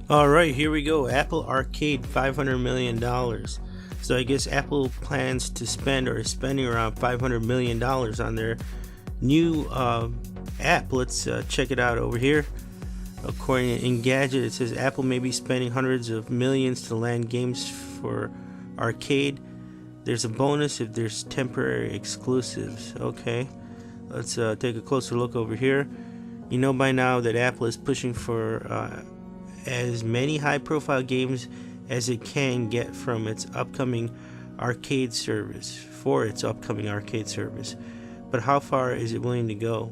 Alright, here we go. Apple Arcade, $500 million. So I guess Apple plans to spend or is spending around $500 million on their new app. Let's check it out over here. According to Engadget, it says Apple may be spending hundreds of millions to land games for arcade. There's a bonus if there's temporary exclusives. Okay, let's take a closer look over here. You know by now that Apple is pushing for as many high-profile games as it can get from its upcoming arcade service, But how far is it willing to go?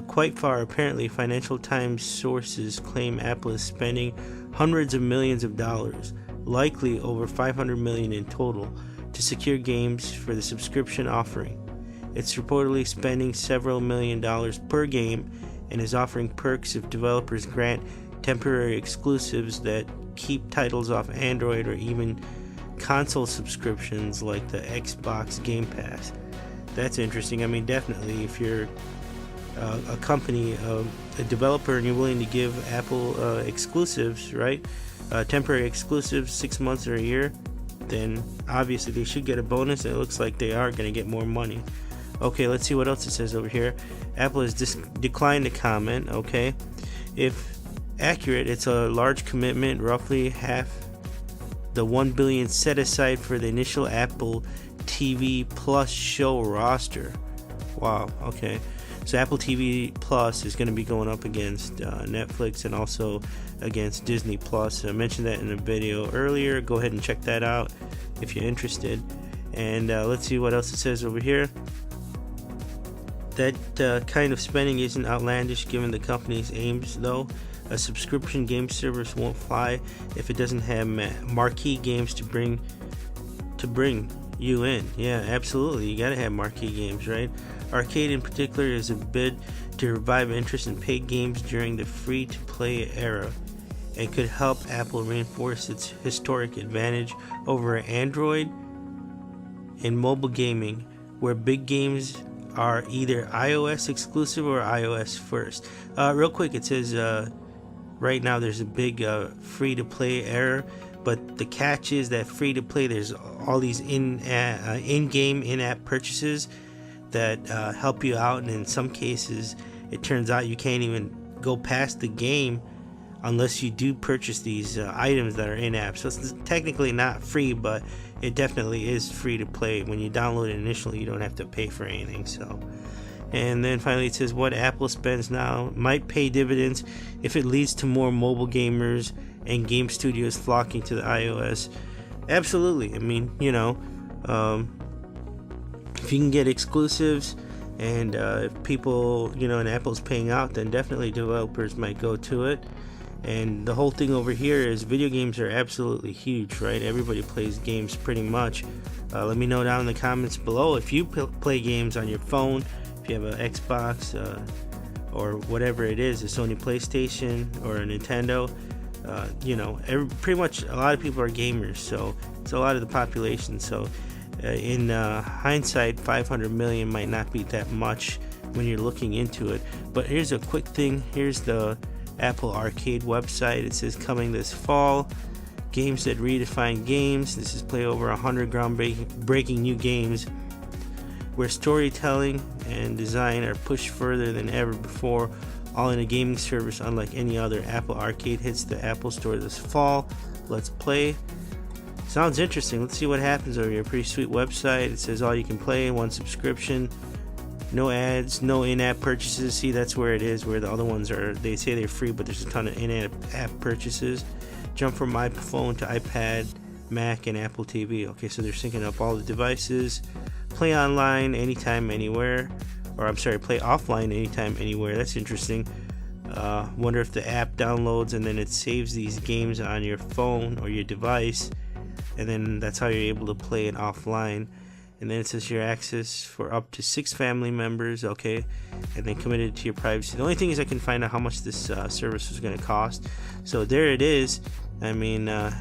Quite far, apparently. Financial Times sources claim Apple is spending hundreds of millions of dollars, likely over $500 million in total, to secure games for the subscription offering. It's reportedly spending several million dollars per game and is offering perks if developers grant temporary exclusives that keep titles off Android or even console subscriptions like the Xbox Game Pass. That's interesting. I mean, definitely, if you're a company, a developer, and you're willing to give Apple exclusives, right? Temporary exclusives, 6 months or a year, then obviously they should get a bonus, and it looks like they are going to get more money. Okay, let's see what else it says over here. Apple has declined to comment. Okay, if accurate, it's a large commitment, roughly half the $1 billion set aside for the initial Apple TV Plus show roster. Wow. Okay, so Apple TV Plus is going to be going up against Netflix and also against Disney Plus. I mentioned that in a video earlier. Go ahead and check that out if you're interested. And let's see what else it says over here. That kind of spending isn't outlandish given the company's aims, though. A subscription game service won't fly if it doesn't have marquee games to bring you in. Yeah, absolutely. You gotta have marquee games, right? Arcade in particular is a bid to revive interest in paid games during the free-to-play era and could help Apple reinforce its historic advantage over Android in mobile gaming, where big games are either iOS exclusive or iOS first. Real quick, it says right now there's a big free-to-play era, but the catch is that free-to-play, there's all these in-game, in-app purchases that help you out, and in some cases it turns out you can't even go past the game unless you do purchase these items that are in-app. So it's technically not free, but it definitely is free to play. When you download it initially, you don't have to pay for anything. So, and then finally it says what Apple spends now might pay dividends if it leads to more mobile gamers and game studios flocking to the iOS. Absolutely. I mean, if you can get exclusives and if people, and Apple's paying out, then definitely developers might go to it. And the whole thing over here is video games are absolutely huge, right? Everybody plays games pretty much. Let me know down in the comments below if you play games on your phone, if you have an Xbox or whatever it is, a Sony PlayStation or a Nintendo. Pretty much a lot of people are gamers, so it's a lot of the population. So in hindsight, 500 million might not be that much when you're looking into it. But here's a quick thing. Here's the Apple Arcade website. It says coming this fall, games that redefine games. This is play over 100 groundbreaking new games where storytelling and design are pushed further than ever before, all in a gaming service unlike any other. Apple Arcade hits the Apple Store this fall. Let's play. Sounds interesting. Let's see what happens over here. Pretty sweet website. It says all you can play, one subscription, no ads, no in-app purchases. See, that's where it is, where the other ones are. They say they're free, but there's a ton of in-app purchases. Jump from iPhone to iPad, Mac, and Apple TV. Okay, so they're syncing up all the devices. Play online anytime, anywhere. Or I'm sorry, play offline anytime, anywhere. That's interesting. Wonder if the app downloads and then it saves these games on your phone or your device, and then that's how you're able to play it offline. And then it says your access for up to 6 family members. Okay, and then committed to your privacy. The only thing is I can find out how much this service is going to cost. So there it is. I mean, it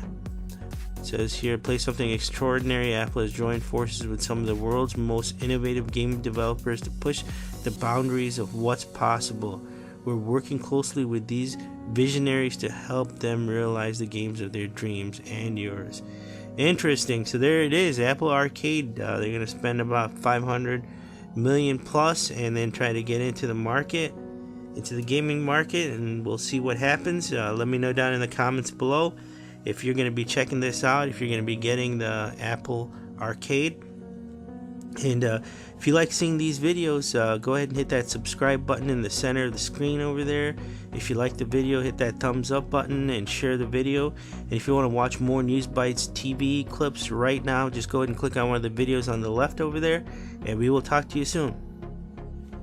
says here, play something extraordinary. Apple has joined forces with some of the world's most innovative game developers to push the boundaries of what's possible. we're working closely with these visionaries to help them realize the games of their dreams and yours. Interesting. So there it is, Apple Arcade. They're going to spend about 500 million plus and then try to get into the market, into the gaming market, and we'll see what happens. Let me know down in the comments below if you're going to be checking this out, if you're going to be getting the Apple Arcade. And if you like seeing these videos, go ahead and hit that subscribe button in the center of the screen over there. If you like the video, hit that thumbs up button and share the video. And if you want to watch more News Bytes TV clips right now, just go ahead and click on one of the videos on the left over there, and we will talk to you soon.